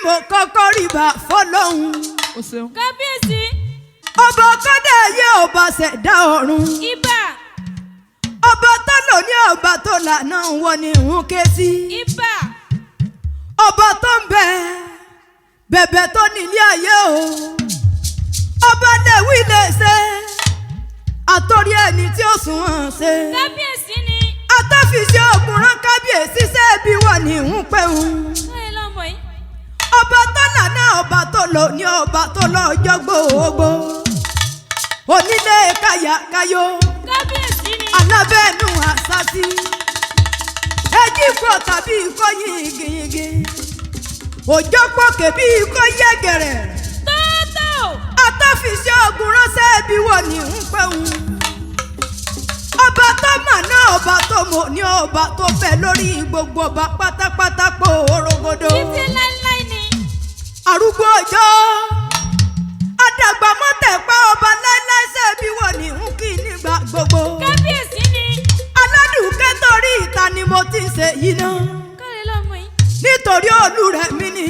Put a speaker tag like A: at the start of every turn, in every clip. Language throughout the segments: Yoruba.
A: mo kọ́kọ́ rí bá fọlọ́hún.
B: Kábíyèsí.
A: Ọba kọ́dà ayé ọba ṣẹ̀dá ọ̀run.
B: Ibà.
A: Ọba tó lò ní ọba tó lànà wọ ni ń ké sí.
B: Ibà.
A: Ọba tó ń bẹ̀bẹ̀ tó nílé ayé o. Ọba lẹ́wí lè ṣe àtọ́rí ẹni tí ó sùn hàn ṣe.
B: Kábíyèsí ni.
A: Atọ́fiṣẹ́ ògùnrán kábíyèsí ṣẹ́ẹ̀bí wà ní ń pẹ́ òun. Ọba tó lànà ọba tó lò ní ọba tó lọ́jọ́ gbogbo. Onílé káyàkáyò.
B: Kábíyèsí ni.
A: Alábẹ́nu àṣàtì. Ẹjí kò tàbí ikọ́ yìngìyìngì. Òjò pòkè bí ikọ́ yẹ́gẹ̀rẹ̀.
B: Tóótó.
A: Atọ́fiṣẹ́ ògùnrán ṣẹ́ẹ̀bí wà ní ń pẹ́ òun. Ọba tó mà náà ọba tó mọ̀ ní ọba tó fẹ́ lórí gbogbo ọba pátápátá pò orogodo.
B: Títí láíláí ni.
A: Arúgbó ọjọ́ àdàgbà mọ́tẹ̀pá ọba láíláí ṣẹ́bí wọ̀ ní ń kí nígbà gbogbo.
B: Kábíyèsí ni.
A: Aládùúkẹ́ torí ìta ni mo ti ṣe yìí náà.
B: Kọ́lé lọ́mọ yìí.
A: Nítorí Olúremi ni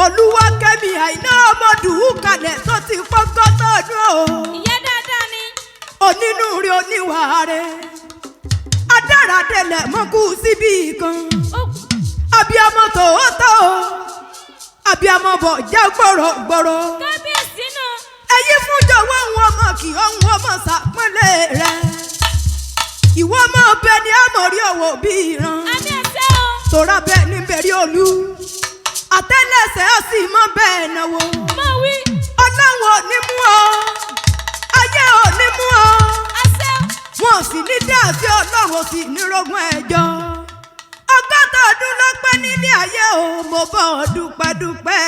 A: Oluwakemi Aina ọmọ Odukale tó ti pọ́ngọ́ tọ́dún o.
B: Ìyá dáadáa ni.
A: Onínúure oníwàáre adáradẹlẹ̀ mọ́kú síbí kan. Abiyamọ tòótọ́ abiyamọ bọ̀ já gbọ̀rọ̀gbọ̀rọ̀.
B: Kábíyèsí nù.
A: Ẹyí fún jọ̀wọ́ òun ọmọ kì ọ̀hún ọmọ sàpọ́nlé rẹ̀. Ìwọ ọmọ ọbẹ̀ ni àmọ̀rí ọ̀wọ̀ bí ìran.
B: Àmì ẹ̀sẹ̀ o.
A: Tòrá bẹ́ẹ̀ ní bẹ̀rẹ̀ olú. Àtẹ́lẹsẹ̀ ó sì mọ́ bẹ́ẹ̀ náwó.
B: Mọ̀ wí.
A: Ọlọ́run ò ní mú ọ. Ayé ò ní mú ọ.
B: Àṣẹ.
A: Wọn ò sì ní dáàsí Ọlọ́run ò sì ní rogún ẹjọ́. Ọgọ́ta ọdún ló pẹ́ nílé ayé o, mo bọ́ ọ dúpẹ́dúpẹ́.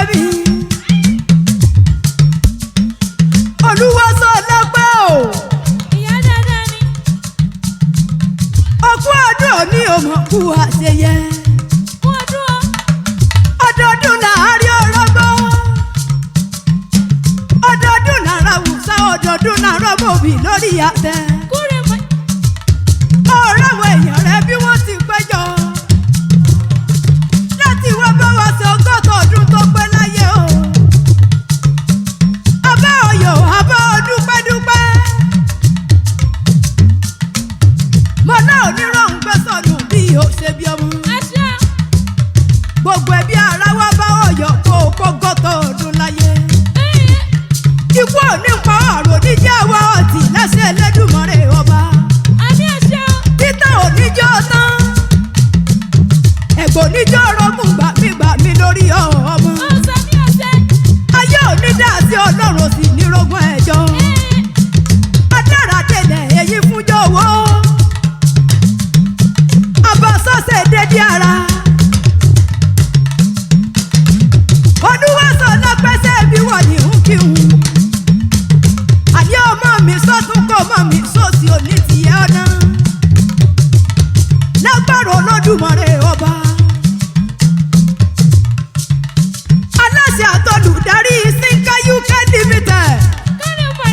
A: mi. Olúwaṣọ lọ́pẹ́ o.
B: Ìyá dáadáa ni.
A: Ọkú ọdún òní òmùkú àṣeyẹ.
B: Kú ọdún o.
A: Ọdọọdún láàárín ọlọ́gbọ́. Ọdọọdún lára wùsà ọdọọdún lára mọ̀bì lórí àtẹ.
B: Kúrè mọ́.
A: Ọ̀rọ̀ àwọn èèyàn rẹ̀ bí wọ́n ti péjọ. Láti wá bá wa ṣe ọgọ́ta ọdún tó pé láyé o. Abá ọyọ̀ abá ọdúpẹ́dúpẹ́. Mo náà onírọ̀hún gbé sọnù bí o ṣe bí ọmọ.
B: Àṣà.
A: Gbogbo ẹbí ara wa bá ọyọ̀ kó o kọ́gọ́ta ọdún láyé. Ikú òní pa ọ̀rọ̀ oníjẹ́ àwa ọ̀tí lẹ́sẹ̀ Ẹlẹ́dùmarè ọba.
B: Àmì àṣà o.
A: Títà oníjọ́ tán. Ẹ̀gbọ́n oníjọ́ rọ́gùn gbà mí lórí ọmọ.
B: Ọ̀sán mi ọ̀sẹ̀.
A: Ayé onídàá sí Ọlọ́run sì ní rogún ẹjọ́. Adára délẹ̀ èyí fúnjọ́ owó. Abasọ́sẹ̀ dédé ara. Olúwaṣọ lọ́pẹ́sẹ̀ bí wọ́n ní ń kí n. Àní ọmọ mi sọ́tún kọ́ ọmọ mi sósì òní tìyẹ́ ọ̀nà. Lágbára Olódùmarè ọba. Aláṣẹ àtolùdarí Sinka UK Limited.
B: Kúrè mọ́.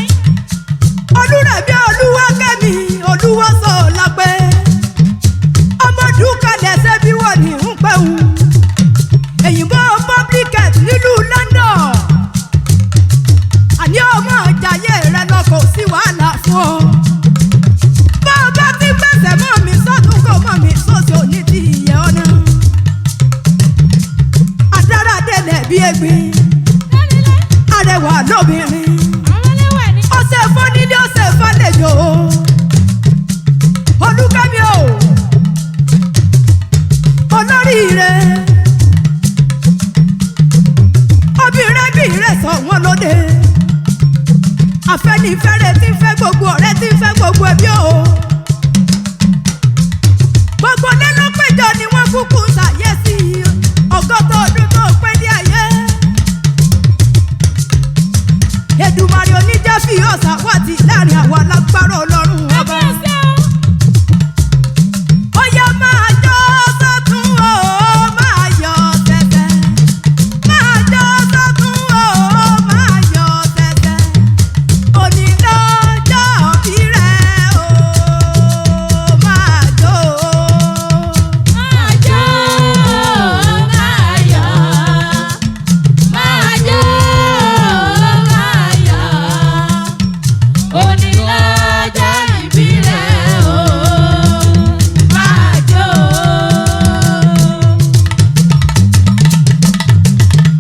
A: Oluremi Oluwakemi Olúwaṣọ lápẹ́. Ọmọ Odukale ṣẹ́ bí wọ́n ní ń pẹ́ wù. Èyìnbó public health nílùú London. Àní ọmọ ìjàyè rẹ lọ kò sí wàhálà fún ọ. Bá a bá ti gbẹ̀sẹ̀ mọ́ mi sọ́tún kò mọ́ mi sósì òní ti ìyẹ́ ọ̀nà. Adára délẹ̀ bí egbin.
B: Kálílẹ̀.
A: Arẹwà lóbìnrin.
B: Àwọn ẹlẹ́wà ni.
A: Ọ̀sẹ̀ fọ́nílé ọ̀sẹ̀ fàlejò. Olúkẹ́mi o. Olóríire. Obìnrin bí rẹ̀ sọ wọ́n lóde. Afẹ́nifẹ́re tí ń fẹ́ gbogbo ọ̀rẹ́ tí ń fẹ́ gbogbo ẹbí o. Gbogbo ilé ló péjọ ni wọ́n kúkú ń ṣàyẹ̀sí ọgọ́ta ọdún tó pé ní ayé. Èdùmàrè oníjẹ́ fi ọ̀sà wádìí láàrin àwọn alágbára Ọlọ́run ọba.
B: Àmì àṣà o.
A: Ó yá máa jó sọ́tún o, máa yọ tẹ̀tẹ̀. Máa jó sọ́tún o, máa yọ tẹ̀tẹ̀. Òní lọ́jọ́ òbí rẹ̀ o, máa jó.
B: Máa jó, máa yọ̀. Máa jó, máa yọ̀. Òní lọ́jọ́ ìbí rẹ̀ o. Máa jó.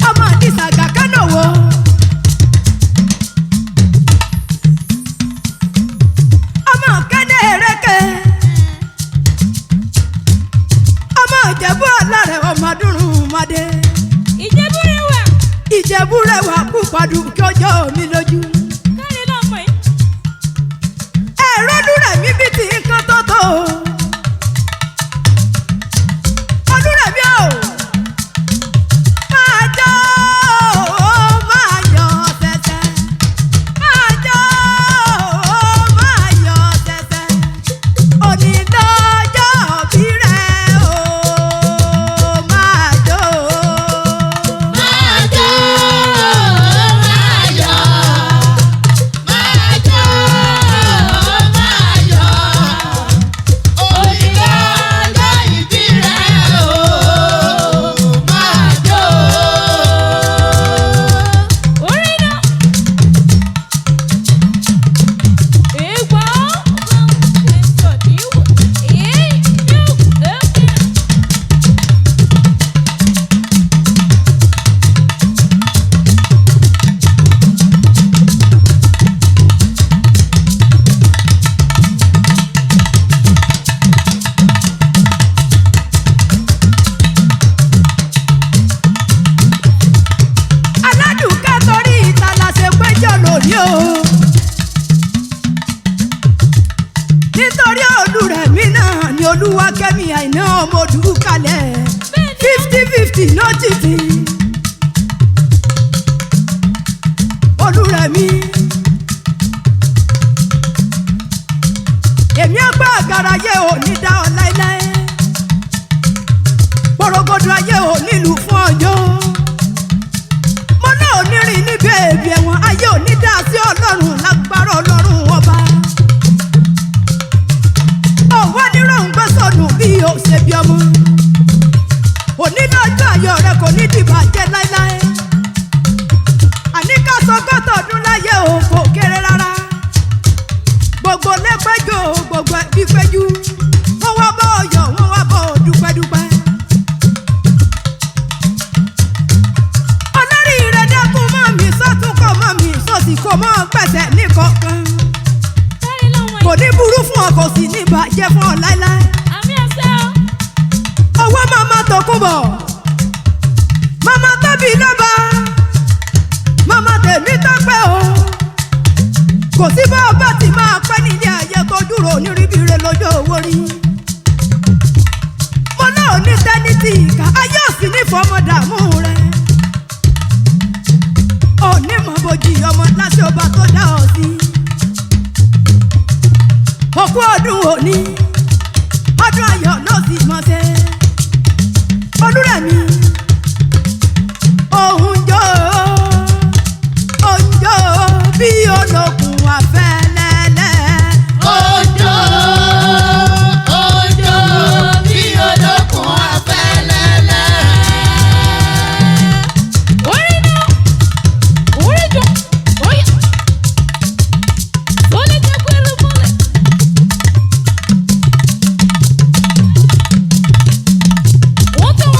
A: Ọmọ ní sàgà kánò wo. Ọmọ kẹ́dẹ̀ eréke. Ọmọ Ìjẹ̀bú ọ̀làrẹ̀ ọmọ dúrún mọ́dé.
B: Ìjẹ̀bú rẹwà.
A: Ìjẹ̀bú rẹwà púpàdù kí ọjọ́ mi lójú.
B: Kárí lọ́mọ yìí.
A: Ẹ̀rọ Olúrẹ̀mí bí ti nǹkan tó tó. Olúrẹ̀mí o. Máa jó, máa yọ tẹ̀tẹ̀. Máa jó, máa yọ tẹ̀tẹ̀. Òní lọ́jọ́ òbí rẹ̀ o, máa jó.
B: Máa jó, máa yọ̀. Máa jó, máa yọ̀. Òní lọ́jọ́ ìbí rẹ̀ o. Máa jó. Orí náà. Èèwọ̀ ọ̀hún sọ̀díwò. Èyí yóò ẹ̀kẹ́.
A: Aládùúkẹ́ torí ìta la ṣe péjọ lónìí o. Nítorí Olúrẹ̀mí náà ni Olúwakẹ́mi Aina ọmọ Odukale. 50-50 no cheating. ayọ̀ rẹ kò ní dìbàjẹ́ láéláé. Àní ká sọ gọ́tọ̀ ọdún láyé o kò kéré rárá. Gbogbo lẹ́pẹ́jọ́ gbogbo ẹbí péjú. Wọ́n wá bọ́ ọyọ̀ wọ́n wá bọ́ dúpẹ́dúpẹ́. Olórí rẹ̀ dẹ́kun mọ́ mi sọ́tún kọ́ mọ́ mi sọ́sì kò mọ́ pẹ̀sẹ̀ ní kọ̀ọ̀kan. Kò ní burú fún ọ kò sì ní bàjẹ́ fún ọ láéláé. Owó màmá tó kún bọ̀. Màmá tóbi lọ́ba. Màmá tèmi tó pẹ́ o. Kò sí bá ọba tí máa pẹ́ nílé ayé tó dúró onírìbìrì lọ́jọ́ owó rí. Mo náà ní sẹ́nitì ìka ayé òsì ní fọmọdàmú rẹ̀. Òní mọ̀ bòjì ọmọ láti ọba tó dá ọ sí. Òkú ọdún òní. Ọdún ayọ̀ náà sì mọ̀ ṣe. Olúrẹ̀mí. Òun jó bí olókùn afẹ́lẹ́lẹ́.
B: Òjò bí olókùn afẹ́lẹ́lẹ́. Orí náà, orí jọ, óyá. Tó lè jẹ́ pẹ́rú mọ́lẹ̀. Wọ́n tẹ̀.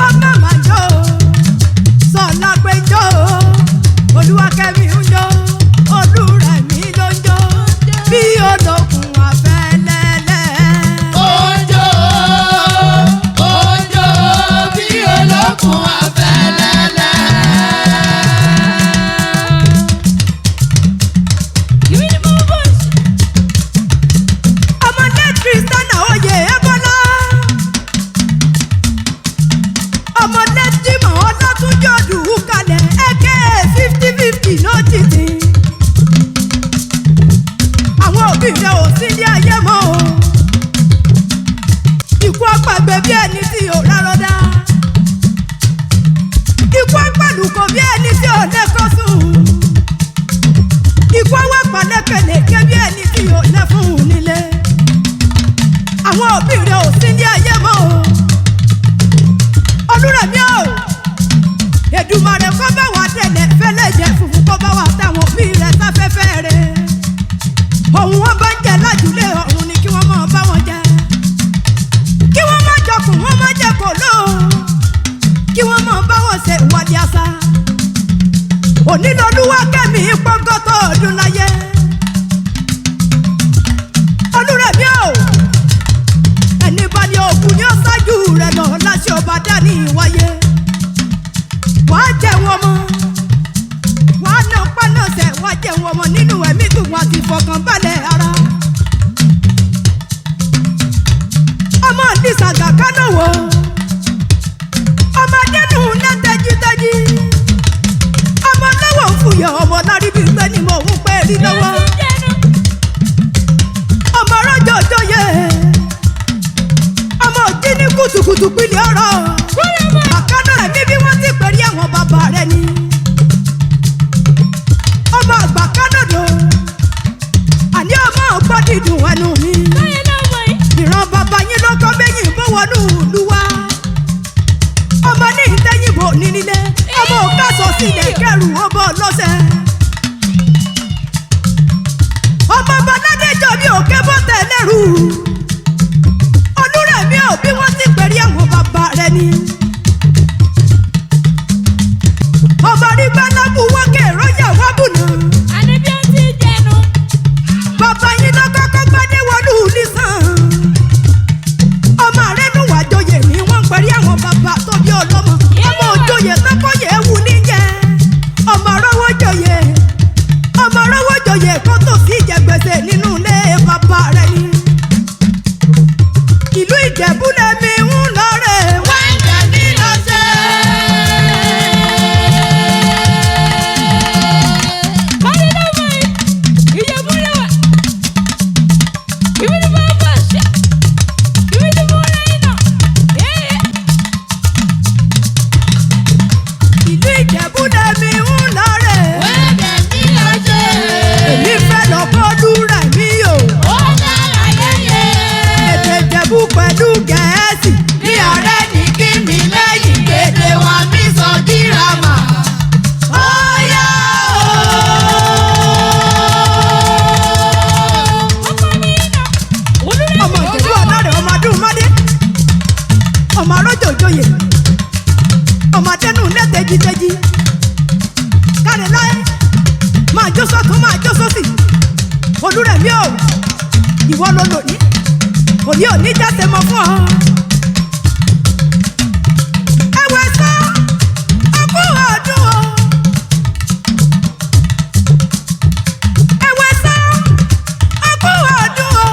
A: Ọmọ màá jó, Sọlá pé jó, Oluwakemi ń jó, Olúrẹ̀mí ló ń jó, bí olókùn afẹ́lẹ́lẹ́.
B: Òjò bí olókùn afẹ́lẹ́lẹ́. Give me the more voice.
A: Ọmọdé Kristiana oyè Ebola. Ọmọdé Jímọ̀ Ọlátúnjí Odukale ẹ̀kẹ́ 50-50 lójijì. Àwọn òbí rẹ̀ ò sí ní ayé mọ́ o. Ikú àpàgbé bí ẹni tí ò rárọ́dá. Ikú àpàlùkò bí ẹni tí ò lẹ́kọ̀ọ́ sùn. Ikú àwọn àpàlẹ́kẹ̀lẹ́kẹ́ bí ẹni tí ò lẹ́fún nílé. Àwọn òbí rẹ̀ ò sí ní ayé mọ́ o. Olúrẹ̀mí o. Èdùmàrè kó bá wa tẹ̀lẹ̀ fẹ́lẹ́ jẹ́ funfun kó bá wa táwọn òbí rẹ̀ sáfẹ́fẹ́ rẹ̀. Òun wọn bá ń jẹ lájúlé ọ̀run ni kí wọ́n máa bá wọn jẹ. Kí wọ́n má jọkùn wọ́n má jẹ kò lóò. Kí wọ́n máa bá wọn ṣe ìwádìí àṣà. Òní l'Olúwakẹ́mi pọ́ngọ́tọ̀ ọdún láyé. Olúrẹ̀mí o. Ẹni bá ní òkú ni ó ṣáájú rẹ̀ lọ láṣẹ ọba dání wáyé. Wàá jẹ wọn mọ́. Wàá ná pánọ̀sẹ̀ wàá jẹ wọn mọ́ nínú ẹ̀mí dùn wá ti fọkànbalẹ̀ ara. Ọmọ ìdísàgà kánò wò. Ọmọdé nù ná tẹ́jítẹ́jí. Ọmọ lọ́wọ́ ń fúyẹ́ ọmọ lárí bí gbé ni mò ń pẹ́ rí lọ́wọ́. Ọmọ rọ́jò jóye. Ọmọ òjì ní kùtùkùtù pìlẹ̀ ọ̀rọ̀. Àkánná ẹ̀mí bí wọ́n ti pẹ̀rí àwọn bàbá rẹ̀ ni. Ọmọ àgbà kánòdò. Àní ọmọ ọgbọ́n dídùn ẹnu mi. Ìran bàbá yín ló kọ́ méyìn bó wọnú ìlú wa. Ọmọ ní ìtẹ́yìnbó ní nílé. Ọmọ òkàsọ̀ sílẹ̀ kẹrù ọmọ lọ́sẹ̀. Ọmọ Bọ́ládéjọ́ bí òkè bọ́tẹ̀ lẹ́rù. Olúrẹ̀mí ò bí wọ́n ti pẹ̀rí àwọn bàbá rẹ̀ ni. Ọmọ rí gbálábù wọ́kẹ̀ rọ́yà wábùnà.
B: Àníbí ó ti jẹnu.
A: Bàbá yín lọ kọ́kọ́ gbádé wọlú nìsàn. Ọmọ rẹ̀ nù wá joyè ni wọ́n ń pẹ̀rí àwọn bàbá tó bí ọlọ́mọ. Ọmọ òjòyè tọ́kọ̀yè wù níjẹ. Ọmọ rọ́wọ́ joyè. Ọmọ rọ́wọ́ joyè kó tó sí ìjẹgbèsè nínú ilé bàbá rẹ̀ ni. Ìlú Ìjẹ̀bú lẹ́mi ń lọ rẹ̀ wá.
B: Wọ́n jẹ̀ mí lọ́sẹ̀. Bọ́lá náà mọ̀ ẹ́, Ìjẹ̀bú lẹ́wà. Ìwé ni mo bá ṣe. Ìwé ni mo rẹ̀ iná.
A: tejiteji káre láyé máa jó sọ́tún máa jó sósì Olúrẹ̀mí o ìwọ ló lò ní òní òní jáde mọ́ fún ọ. ẹ̀wẹ̀ sọ ọkú ọdún o. ẹ̀wẹ̀ sọ ọkú ọdún o.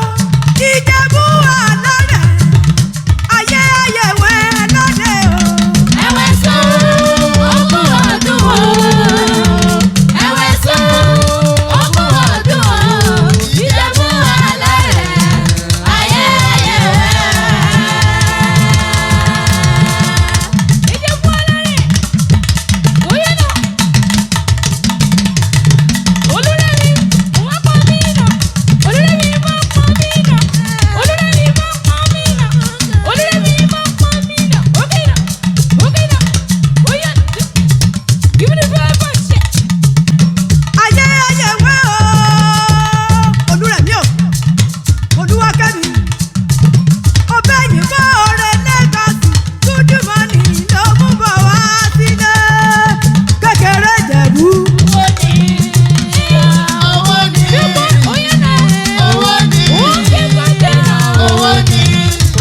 A: Ìjẹ̀bú àlọ́rẹ̀ ayé ayẹ̀wẹ̀ lọ́dẹ o.
B: ẹ̀wẹ̀ sọ ọkú ọdún o. ẹ̀wẹ̀ sọ ọkú ọdún o. Ìjẹ̀bú àlọ́rẹ̀ ayé ayẹ̀wẹ̀. Ìjẹ̀bú àlọ́rẹ̀ oyè náà. Olúrẹ̀mí wọ́n pọ̀ mí náà. Olúrẹ̀mí wọ́n pọ̀ mí náà. Olúrẹ̀mí wọ́n pọ̀ mí náà. Olúrẹ̀mí wọ́n pọ̀ mí náà. Okay náà. Okay náà. Oyè give me the vibe and shit.
A: ayé ayẹ̀wẹ̀ o. Olúrẹ̀mí o Olúwakemi ọbẹ̀ yìí bọ́ ọ̀rẹ́ lẹ́gàsì kúndùmọ́nì ló mú bọ̀ wá sílé kékeré Ìjẹ̀bú.
B: Owó ni. Owó ni. Oyè náà. Owó ni. Owó kí n bá dé náà. Owó ni.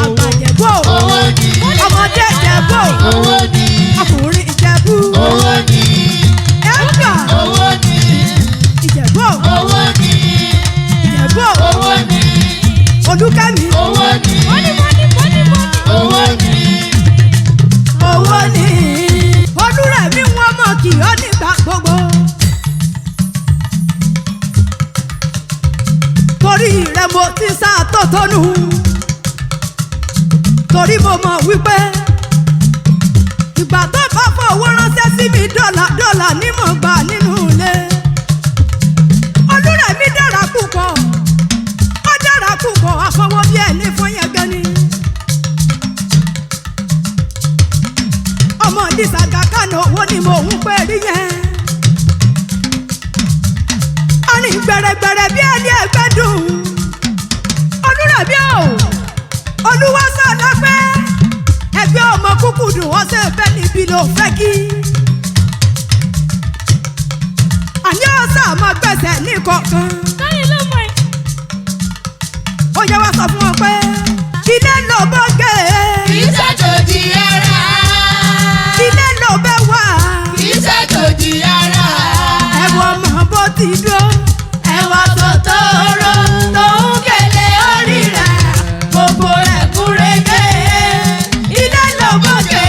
A: àgbà Ìjẹ̀bú o
B: Owó ni.
A: ọmọdé Ìjẹ̀bú o
B: Owó ni.
A: ọkùnrin Ìjẹ̀bú
B: Owó ni.
A: ẹ̀gbà
B: Owó ni.
A: Ìjẹ̀bú o
B: Owó ni.
A: Ìjẹ̀bú o
B: Owó ni.
A: Olúkẹ́mi
B: Owó ni. Owó ni.
A: owó ni Olúrẹ̀mí wọn mọ̀ kì ọ́ nígbà gbogbo. torí rẹ̀ mo ti sá tótónù torí mo mọ̀ wípé ìgbà tó bá fọwọ́ ránṣẹ́ sí mi dọ́là ní mo gbà nínú ilé. Olúrẹ̀mí dára púpọ̀ ó dára púpọ̀ àfọwọ́ bí ẹni fún yẹn gan ni. ọmọ ìdísàgà kánò owó ni mò ń pè rí yẹn. a ní gbẹ̀rẹ̀gbẹ̀rẹ̀ bí ẹni ẹgbẹ́ dùn. Olúrẹ̀mí o Olúwaṣọ́ lọ́pẹ́ ẹgbẹ́ ọmọ kúkú dùn wọ́n ṣe fẹ́ níbi ló fẹ́ kí. àní ọ̀sán àmọ́ gbẹ̀sẹ̀ ní kọ̀ọ̀kan.
B: Táyé ló mọ̀ ẹ́.
A: ó yẹ wá sọ fún wọn pé ilé ló bọ́ gé
B: Kì í ṣàjòjì ara.
A: ilé ló bẹ́ wá
B: Kì í ṣàjòjì ara.
A: ẹ̀wọ̀n mọ̀ bó ti dó
B: Ẹ̀wà tòtòrò tó ń kélé orí rẹ̀. Gbogbo rẹ̀ kúrégé.
A: ilé ló bọ́ gé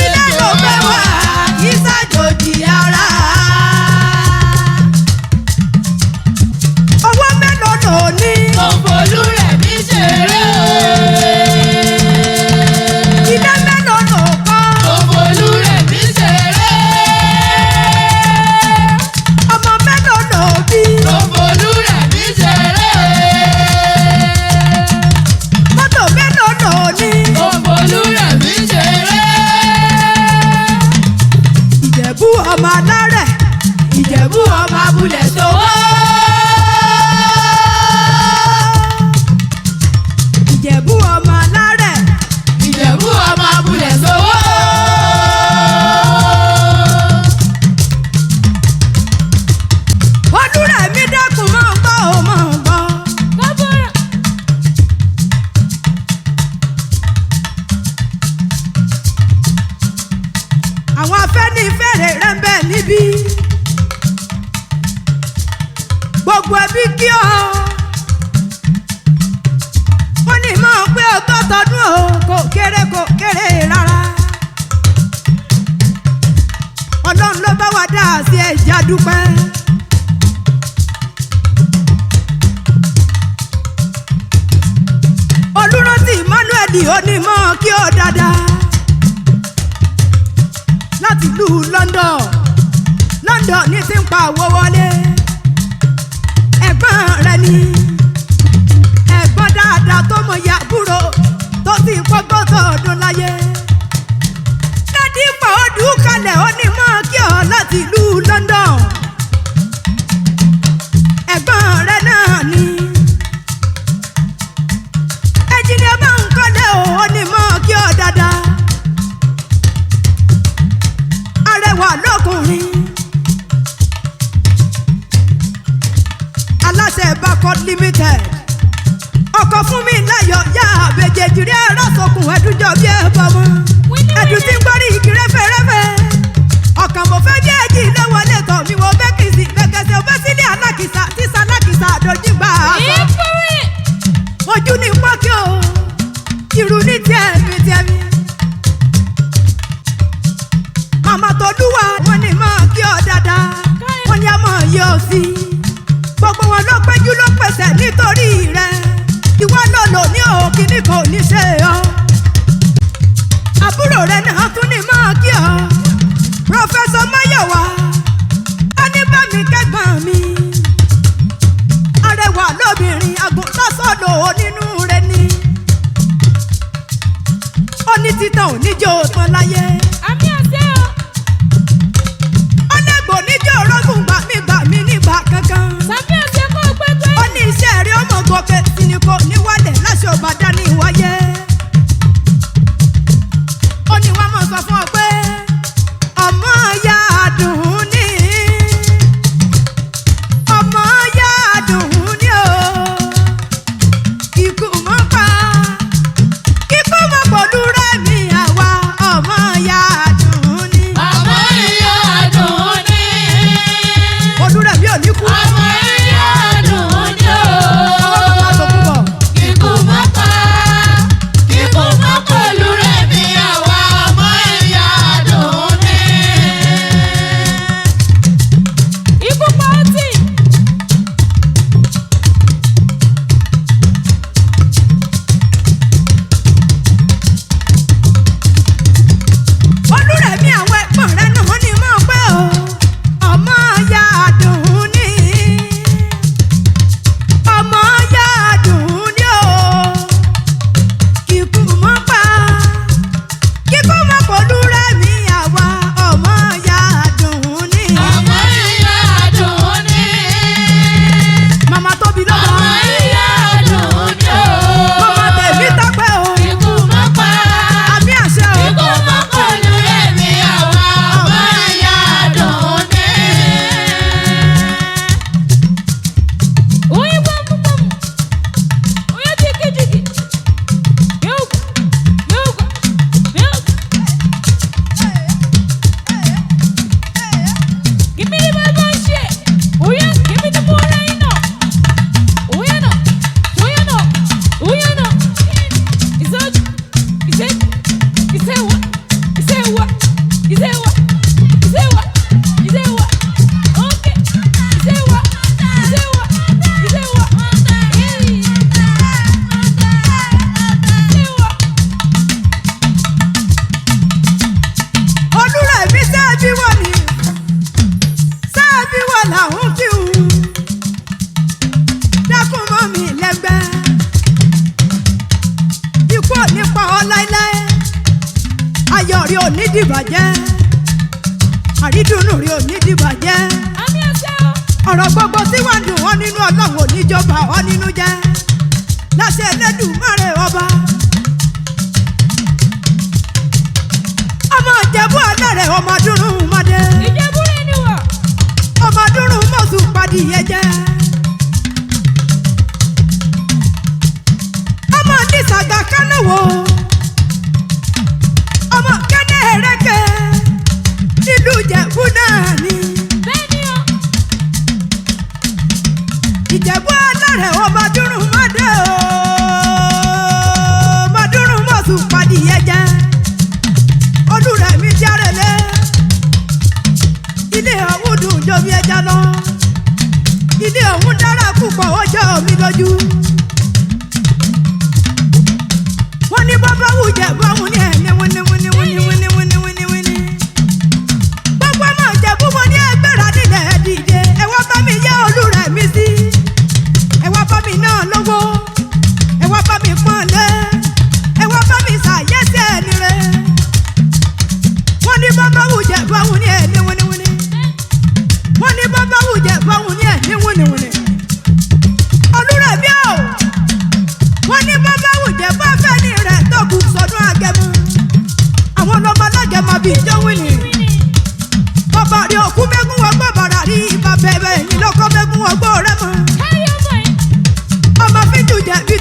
A: ilé ló bẹ́ wá ìsàjòjì ara. owó mélòó lò ní
B: Gbogbo Olúrẹ̀mí ṣeré o.
A: ilé mélòó lò kọ́
B: Gbogbo Olúrẹ̀mí ṣeré.
A: ọmọ mélòó lò bí
B: Gbogbo Olúrẹ̀mí ṣeré.
A: mọ́tò mélòó lò ní.
B: Gbogbo Olúrẹ̀mí ṣeré.
A: Ìjẹ̀bú ọmọ alárẹ̀
B: Ìjẹ̀bú ọmọ abúlé sówó.
A: Ìjẹ̀bú ọmọ alárẹ̀
B: Ìjẹ̀bú ọmọ abúlé sówó.
A: Olúrẹ̀mí dákun mọ́ ń gbọ́ ò mọ́ ń gbọ́. àwọn Afẹ́nifẹ́re rẹ̀ ń bẹ níbí gbogbo ẹbí kí ọ wọ́n ní mọ̀ pé ọgbọ́ tọdún o kò kéré rárá. Ọlọ́run ló bá wa dá sí ẹ̀já dúpẹ́. Olúrántí Emmanuel onímọ̀ kí ó dáadáa láti ìlú London ní ti ń pa owó wọlé. ẹ̀gbọ́n rẹ̀ ni ẹ̀gbọ́n dáadáa tó mọ ìyá àbúrò tó sì pọ́gọ́tọ̀ ọdún láyé. dádì pa Odukale onímọ̀ kí ọ láti ìlú London. ẹ̀gbọ́n rẹ̀ náà ni ẹ̀jìnlẹ̀ bá ń kọ́lé onímọ̀ kí ọ dáadáa. arẹwà lọ́kùnrin. aláṣẹ Bakot Limited ọkọ̀ fún mi láyọ̀ yá àbèjèjì rí ẹ̀rọ sọkùn ẹ̀dújọ́ bí ẹ bọ̀ mọ́ ẹ̀dùn tí ń gbọ́rí igi rẹ́fẹ̀rẹ́fẹ̀ ọkàn mo fẹ́ bí ẹ̀jì lẹ́wọ̀lé tọ̀ mi wo bẹ́kìsì bẹ́kẹsẹ̀ ọbẹ̀ sílé alákìsà tí sálákìsà àdójúgbà àṣọ ojú ní pọ́kí o irú ní tiẹ̀ mi. màmá tó lúwa wọn ni mọ̀ kí ọ dáadáa wọn ni a mọ̀ yọ sí gbogbo wọn ló péjú ló pèsè nítorí rẹ ìwọ ló lò ní òkìní kò ní ṣe ọ àbúrò rẹ náà tún ní mọ̀ kí ọ Prọfẹsọ Máyọ̀wá Aníbàmí kẹ́gbọ́n mi arẹwà lóbìnrin àgùntàsọ́dọ̀ onínú rẹ ni ó ní títàn oníjó tán láyé.
B: àmì àṣẹ o.
A: ọlẹ́gbò níjó rọ́gùn gbàmí nígbà kankan.
B: sàmì àṣẹ kó o pẹ́pẹ́.
A: ó ní iṣẹ́ rí ọmọ gòkè sí ni kò ní wálẹ̀ láṣẹ òbàdà ní wáyé. ó ní wọ́n mọ̀ sọ fún ọ pé ọmọ ya dùn ní ọmọ ya dùn ní o ikú mọ́ pa ikú mọ́ pọ̀lú rẹ̀ mi àwa ọmọ ya dùn ní.
B: ọmọ ìyá dùn ní.
A: pọ̀lú rẹ̀ mi ò ní kú.
B: ọmọ ìyá dùn ní o.
A: ọwọ́ kan máa tó kú bọ̀.
B: ikú mọ́ pa ikú mọ́ pẹ̀lú rẹ̀ mi àwa ọmọ ìyá dùn ní. ikú pa ọtí.
A: Olúrẹ̀mí àwọn ẹ̀gbọ́n rẹ̀ náà ní mọ̀ pé o ọmọ ya dùn ní ọmọ ya dùn ní o kíkú mọ́ pa kíkú mọ́ pọ̀ Olúrẹ̀mí àwa ọmọ ya dùn ní.
B: ọmọ ìyá dùn ní.
A: màmá tóbi lọ́wọ́
B: ọmọ ìyá dùn ní o.
A: màmá tèmi tọ́pẹ́ o
B: ikú mọ́ pa
A: àmì àṣẹ o.
B: ikú mọ́ pẹ̀lú rẹ̀ mi àwa ọmọ ìyá dùn ní. oyin bọ́m̀bọ́m̀ oyin jìgìjìgì yóò give me the bad shit. Oh yeah, give me the more right now. Oh yeah, no. Oh yeah, no. Oh yeah, no. Is that? Is it? Is that what? Is that what? Is that what? Is that what? Is that what? Okay. Is that what? Is that what? Is that what? Hey. Is that what?
A: Olúrẹ̀mí sáàbí wọ̀ ni sáàbí wọ̀ làwọn fi hù dákun mọ́ mi lẹ́gbẹ́ ikú ò ní pa ọ́ láéláé ayọ̀ rí ò ní dìbàjẹ́ àrídùnnú rí ò ní dìbàjẹ́
B: Àmì àṣẹ o.
A: ọ̀rọ̀ gbogbo tí wàá dùn ọ́ nínú Ọlọ́run ò ní jọba ọ́ nínú jẹ́ láṣẹ Ẹlẹ́dùmarè ọba. ọmọ Ìjẹ̀bú alárẹ̀ ọmọ dúrún mọ́dé
B: Ìjẹ̀bú rẹ̀ ni wọ̀.
A: ọmọ dúrún mọ́sù padìyẹ jẹ́ ọmọ nísàgà kánòwò ọmọ kẹ́nẹ́ ẹ̀rẹ́kẹ́ nílùú Ìjẹ̀bú náà ni
B: Bẹ́ẹ̀ ni o.
A: Ìjẹ̀bú alárẹ̀ ọmọ dúrún mọ́dé ọmọ dúrún mọ́sù padìyẹ jẹ́ Olúrẹ̀mí járẹ̀lẹ̀ ilé ọ̀hún dùn jọ bí ẹja lọ ilé ọ̀hún dára púpọ̀ ó jọ mi lójú wọ́n ní bàbá wùjẹ́ báwọn ní ẹ̀ ní wíníwíníwíníwíníwíníwíní gbogbo ọmọ Ìjẹ̀bú wọn ní ẹgbẹ́ra nílẹ̀ dìde ẹ wá bá mi yẹ Olúrẹ̀mí sí ẹ wá bá mi náà lówó ẹ wá bá mi pọ́n lé ẹ wá bá mi ṣàyẹ́sẹ̀ ẹni rẹ̀ wọ́n ní bàbá wùjẹ́ báwọn ní ẹ̀ ní wíníwíní wọ́n ní bàbá wùjẹ́ báwọn ní ẹ̀ ní wíníwíní Olúrẹ̀mí o wọ́n ní bàbá wùjẹ́ bá fẹ́ ní rẹ̀ tọ́kù sọdún Agẹmọ àwọn ọlọ́mọ alágẹmọ bíi jọ́wìnì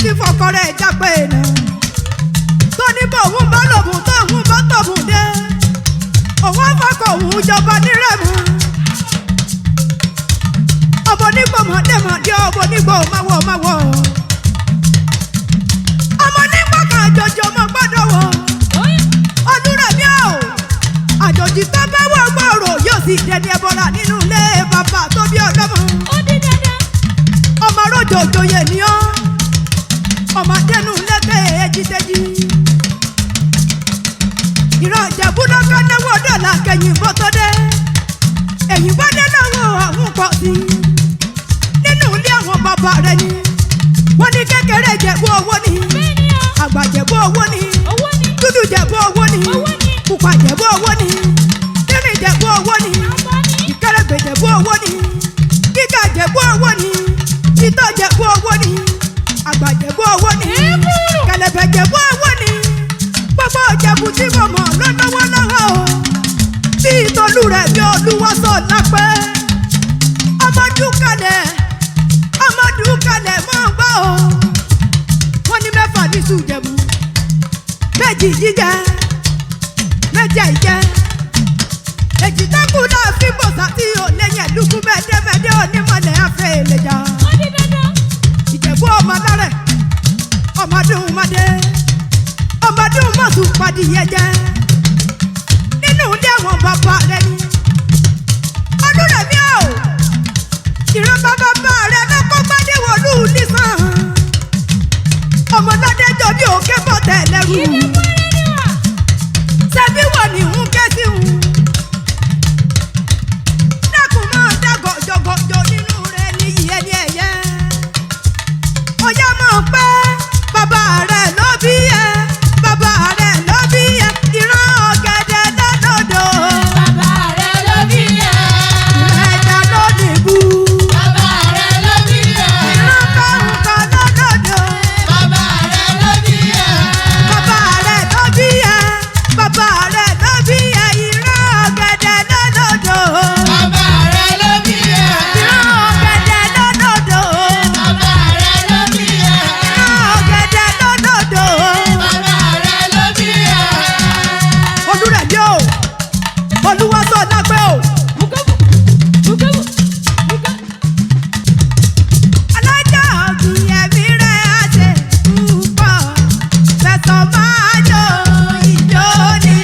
A: tí fọkọ rẹ̀ jápé náà tó ní bòun bá lòun tóun bá tòun dé òun fọkọ òun jọba nírẹ̀mú ọmọ onígbò mọ̀dẹ́mọ̀dẹ́ ọmọ onígbò máwọ̀ ọmọ onígbò kan àjòjì ọmọ gbọ́dọ̀ wọ̀ Olúrẹ̀mí o àjòjì tó bá wọ̀ gbòòrò yóò sì dẹni ẹbọra nínú ilé bàbá tó bí ọlọ́mọ ọmọ ròjòjò yè ní ọ́ ọmọ adẹnu lẹ́tẹ̀ èjìtẹ́jì ìran ìjẹ̀bú lọ́kọ́ náwó dọ́là kẹyìn bó tó dé èyí bá dé lọ́wọ́ àwọn pọ̀ sí nínú ilé àwọn bàbá rẹ̀ ni wọ́n ní kékeré jẹ̀bú owó ni àgbà jẹ̀bú owó ni dúdú jẹ̀bú owó ni pupa jẹ̀bú owó ni tírín jẹ̀bú owó ni ìkẹrẹgbẹ̀ jẹ̀bú owó ni gíga jẹ̀bú owó ni títọ́ jẹ̀bú owó ni àgbà jẹ̀bú owó ni kẹlẹ̀bẹ̀ jẹ̀bú owó ni gbogbo jẹ̀bú tí mo mọ̀ lọ́wọ́lọ́wọ́ o bí Olúrẹ̀mí Olúwaṣọ lápẹ́ Odukale mọ̀ gbọ́ o wọ́n ní mẹ́fà ní sùjẹ̀bú méjì jíjẹ méjì àìjẹ èjì tẹ́kù náà fi bòsà tí ò lẹ́yìn ẹ̀dúkú mẹ́ẹ̀dẹ́mẹ́dẹ́ onímọ̀lẹ́ afẹ́ ìlẹ̀jà Ìjẹ̀bú ọmọdárẹ̀ ọmọdún mọ́dé ọmọdún mọ́sùn padìyẹ jẹ́ nínú ilé àwọn bàbá rẹ̀ ni Olúrẹ̀mí o ìran bàbá rẹ̀ lọ́kọ́ gbádéwọ̀lú nísàn ọmọlọ́dẹ jọ bí òkè bọ̀ tẹ̀lẹ́rù ṣebí wọ̀ ní ń ké sí ń dákun máa dá gọ̀jọ̀gọ̀jọ̀ nínú rẹ̀ níyì ẹni ẹ̀yẹ ọjà máa pẹ́ bàbá rẹ̀ ló bí ẹ bàbá rẹ̀ ló bí ẹ ìran ọ̀gẹ̀dẹ̀ lọ́dọ̀dọ̀
B: bàbá rẹ̀ ló bí ẹ
A: ẹja ló dìbò
B: bàbá rẹ̀ ló bí ẹ
A: ìran kọ̀ọ̀kan lọ́dọ̀dọ̀
B: bàbá rẹ̀ ló bí ẹ
A: bàbá rẹ̀ ló bí ẹ bàbá rẹ̀ ló bí ẹ ìran ọ̀gẹ̀dẹ̀ lọ́dọ̀dọ̀
B: bàbá rẹ̀ ló bí ẹ
A: ìran ọ̀gẹ̀dẹ̀ lọ́dọ̀dọ̀
B: bàbá rẹ̀ ló bí ẹ
A: ìran ọ̀gẹ̀dẹ̀ lọ́dọ̀dọ̀.
B: bàbá rẹ̀ ló bí ẹ.
A: Olúrẹ̀mí o Olúwaṣọ lápẹ́ o alájà ọ̀gbìn ẹ̀mí rẹ̀ á ṣe púpọ̀ fẹ̀sọ̀ máa jọ ìjọ ni.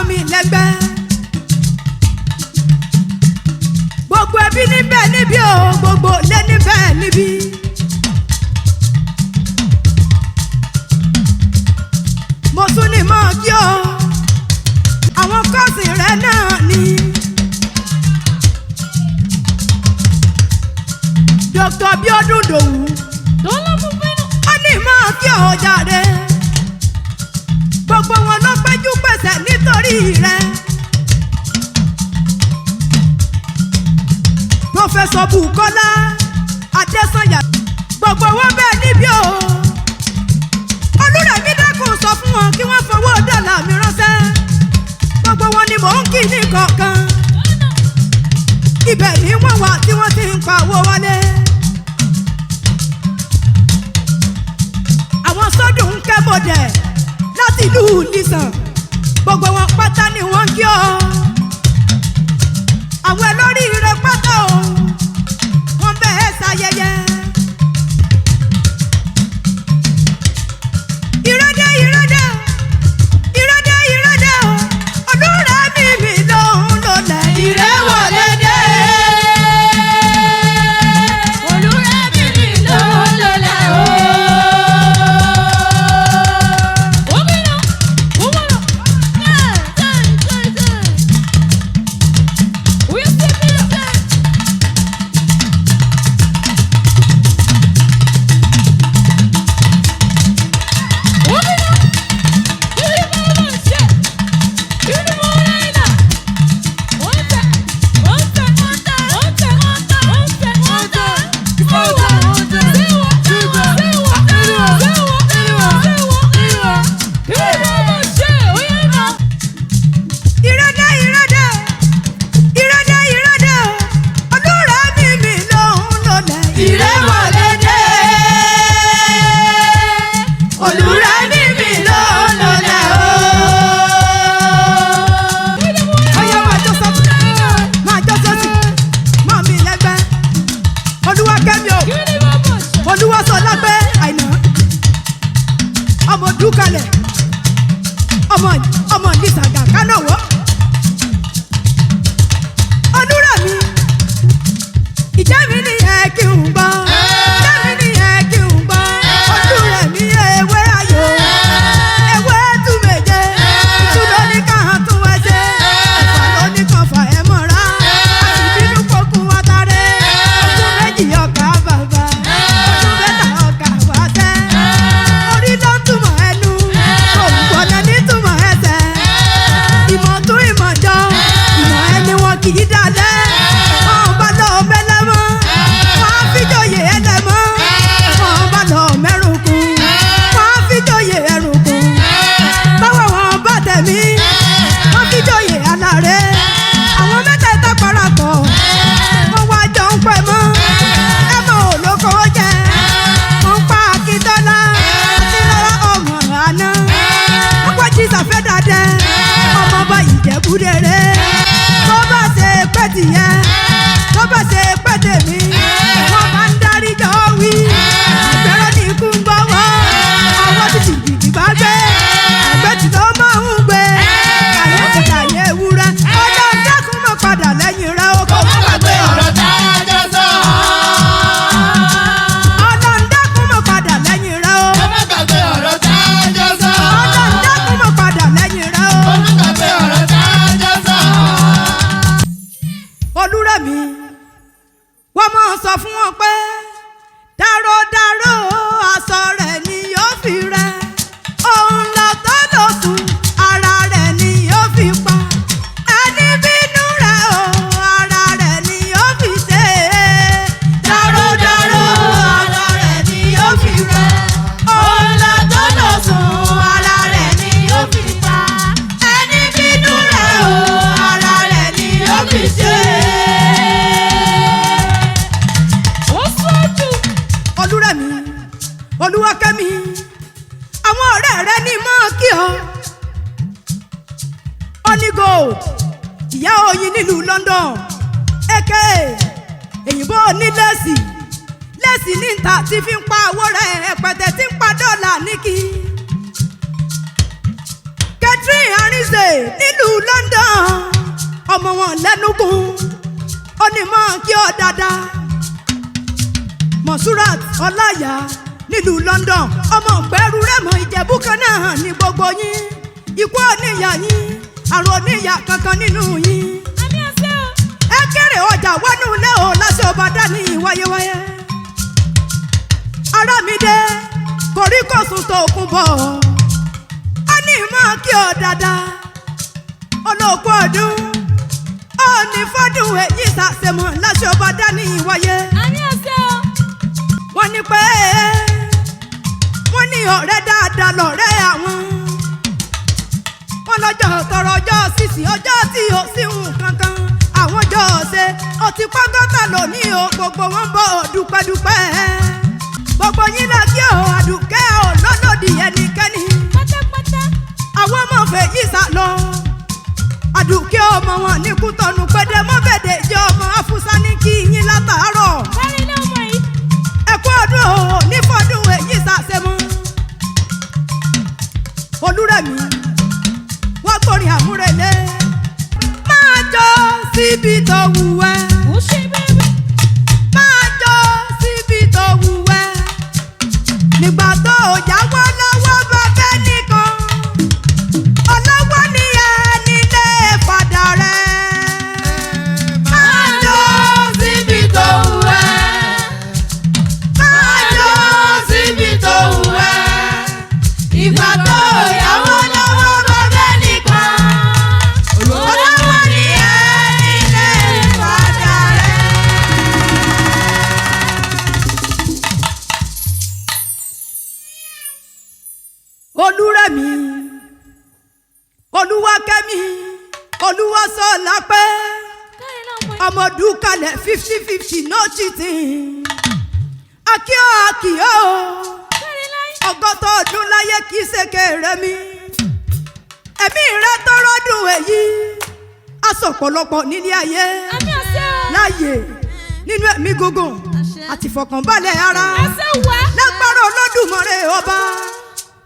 A: mi lẹ́gbẹ́. Gbogbo ẹbí níbẹ̀ níbí o, gbogbo lé níbẹ̀ níbí. Mo tún ní mọ́ kí o, àwọn kọ́ọ̀sì rẹ̀ náà ni. Dr. Bíọ́dún Dòwú. Ó ní mọ́ kí o jàre. Gbogbo wọn ló péjú pèsè nítorí rẹ̀. Prọfẹ̀sọ̀ Bùkọ́lá Adésànyà. Gbogbo wọn bẹ́ẹ̀ níbí o. Olúrẹ̀mí dákun sọ fún wọn kí wọ́n fọwọ́ dọ́là mi ránṣẹ́. Gbogbo wọn ni mò ń kí ní kọ̀ọ̀kan. Ibẹ̀ ni wọ́n wà tí wọ́n ti ń pa owó wálé. Àwọn sọ́dún ń kẹ́ bọ̀dẹ̀ láti ìlú Nìsàn. Gbogbo wọn pátá ni wọ́n ń kí ọ. Àwọn ẹlóríire pátá o, wọ́n bẹ́ẹ̀ ṣayẹyẹ. Ìrẹ́dẹ́ ìrẹ́dẹ́ ìrẹ́dẹ́ ìrẹ́dẹ́ o, Olúrẹ̀mí mi ló ń lọlẹ̀.
B: Ìrẹ́wọlé dé. Olúrẹ̀mí mi ló ń lọlẹ̀ o. Gómìnà, gómìnà, we still be there. Gómìnà,
A: Ìrẹ́dẹ́ ìrẹ́dẹ́ ìrẹ́dẹ́ ìrẹ́dẹ́ o, Olúrẹ̀mí mi ló ń lọlẹ̀.
B: Ìrẹ́wọlé dé. Olúrẹ̀mí mi ló ń lọlẹ̀ o.
A: Ọyá máa jó sọ́tún, máa jó sọ́tún, mọ́ mi lẹ́gbẹ́. Olúwakẹ́mi o, Olúwaṣọlápé Àìná. Ọmọ Odukale, ọmọ Nìsàgà Kánòwó. Olúrẹ̀mí, ìjẹ́ mi nìyẹn kí n gbọ́. Ìjẹ́ mi nìyẹn kí n gbọ́. Olúrẹ̀mí ewé ayò, ewé tú méje. Ìtú ló ní káhán tún wá ṣe. Ẹ̀fà ló ní kan fà ẹ́ mọ́ra. Àti bínú pokùn àtàrẹ. Ọdún méjì ọkà bàbà. Ọdún mẹ́ta ọkà wáṣẹ́. Orí ló ń túmọ̀ ẹnu. Òǹgbọ̀nà ní túmọ̀ ẹsẹ̀. Ìmọ̀ tún ìmọ̀ jọ. Ìmọ̀ ẹni wọn kì í dalẹ̀. Wọ́n bá lọ mẹ́lẹ́mọ́. Wọ́n á fìjòyè ẹlẹ́mọ́. Wọ́n bá lọ mẹ́rùnkún. Wọ́n á fìjòyè ẹrùnkún. Báwo wọn bá tẹ̀mí? Wọ́n fìjòyè alárẹ̀. Àwọn mẹ́tẹ̀ẹ̀ta parapọ̀. Wọ́n wá jọ ń pẹ̀ mọ́. Ẹ mọ̀ olóko jẹ. Wọ́n ń pa Akíntọ́lá. Àti lọ́wọ́ ọmọ àná. Wọ́n pọ̀ jí sàfẹ́ dàdẹ́. Ọmọ bá Ìjẹ̀bú rere. Tó bá ṣe pẹ́ tìyẹn. Tó bá ṣe pẹ́ tèmi. Wọ́n máa ń darí jọ wí. Àgbẹ̀rẹ̀ ní ikú ń gbọ́wọ́. Ọwọ́ ti jìbìtì bá gbé. Àgbẹ̀ tí ló máa ń gbé. Kàyé ti kàyé ewúrẹ́. Ọjọ́ dákun mọ́ padà lẹ́yìn rẹ̀ ó kọ́.
B: Má gbàgbé ọ̀rọ̀ tá a jọ sọ.
A: Ọlọ́run dákun mọ́ padà lẹ́yìn rẹ̀ ó.
B: Má gbàgbé ọ̀rọ̀ tá a jọ sọ.
A: Ọlọ́run dákun mọ́ padà lẹ́yìn rẹ̀ ó.
B: Má gbàgbé ọ̀rọ̀ tá a jọ sọ.
A: Olúrẹ̀mí, wọ́n máa sọ fún wọn pé dáró aṣọ rẹ̀ ni yóò fi rẹ̀. Òun lọ tó lọ sùn, ara rẹ̀ ni yóò fi pa. Ẹni bínú rẹ̀ o, ara rẹ̀ ni yóò fi ṣe.
B: Dáró aṣọ rẹ̀ ni yóò fi rẹ̀. Òun lọ tó lọ sùn, ara rẹ̀ ni yóò fi pa. Ẹni bínú rẹ̀ o, ara rẹ̀ ni yóò fi ṣe. Ó sọ́jú.
A: Olúrẹ̀mí, Olúwakẹ́mi, àwọn ọ̀rẹ́ rẹ ní mọ́ kí ọ. Honey Gold, ìyá oyin nílùú London, aka èyìnbó ní lẹ́sì. Lẹ́sì ní ìta tí fi ń pa owó rẹ̀ ẹ̀pẹ̀tẹ̀ tí ń pa dọ́là ní kí. Catherine Arinze nílùú London ọmọ wọn lẹ́nugún ó ní mọ́ kí ọ dáadáa. Monsurat Ọláyà nílùú London ọmọ ògbẹ́rù rẹ̀mọ Ìjẹ̀bú kan náà ní gbogbo yín. Ikú oníyà yín àrùn oníyà kankan nínú yín. Ẹ kéré ọjà wọnú ilé o láṣẹ ọba dání wáyéwáyé. Arámidé koríkòsùn tó kún bọ̀ ó ní mọ́ kí ọ dáadáa. Olóòkú ọdún ó ní fọ́dún èyí sàṣemọ̀ láṣẹ ọba dání wáyé. Wọ́n ní pé wọ́n ní ọ̀rẹ́ dáadáa lọ̀rẹ́ àwọn. Wọ́n lọ́jọ́ tọrọ ọjọ́ sísì ọjọ́ tí ò sí nǹkankan àwọn jọ ṣe ọtí pọ́gọ́tà lónìí o gbogbo wọn bọ̀ dúpẹ́dúpẹ́. Gbogbo yín lọ kí o Àdùkẹ́ ò lọ́lọ́dì ẹnikẹ́ni. Àwọn ọmọ fèyí sá lọ. Àdùkẹ́ ọmọ wọn ní Kútọ́nù pédé mọ́bẹ̀dẹ̀ jẹ́ ọmọ Afúsá ní kí yín látàárọ̀. Ẹ̀kú ọdún o ní fọdún èyí sàṣemọ́. Olúrẹ̀mí wọ́n gbórin àmúrelé. Máa jọ síbi tó wù ẹ́. Máa jọ síbi tó wù ẹ́. Nígbà tó yáwó lọ́wọ́ bàbá nìkan. Ọlọ́wọ́ ni ẹ nílé padà rẹ̀. Máa jọ síbi tó wù ẹ́. Máa jọ síbi tó wù ẹ́. Ìgbà tó yáwó lọ́wọ́ bàbá nìkan. Ọlọ́wọ́ ni ẹ nílé padà rẹ̀. Olúrẹ̀mí Oluwakemi Oluwasolapẹ ọmọ Odukale 50-50 no cheating. Akíọ́ ọgọ́tọ̀ ọdún láyé kìí ṣe kéré mi. Ẹ̀mí rẹ tọrọ dùn èyí. Aṣọ ọ̀pọ̀lọpọ̀ nílé ayé. Láyé nínú ẹ̀mí gígùn àti ìfọ̀kànbalẹ̀ ara. Lágbára Olódùmarè ọba.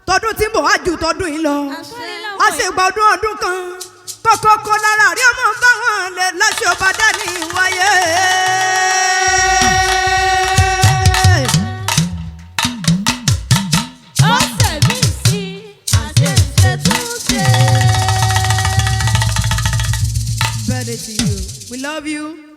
A: Tọdún tí ń bọ̀ wá ju tọdún yìí lọ. A ṣe gba ọdún kan. Kọ́kọ́ lára rí ọmọ bá wọn lè láṣẹ ọba dání wáyé. Birthday to you. We love you.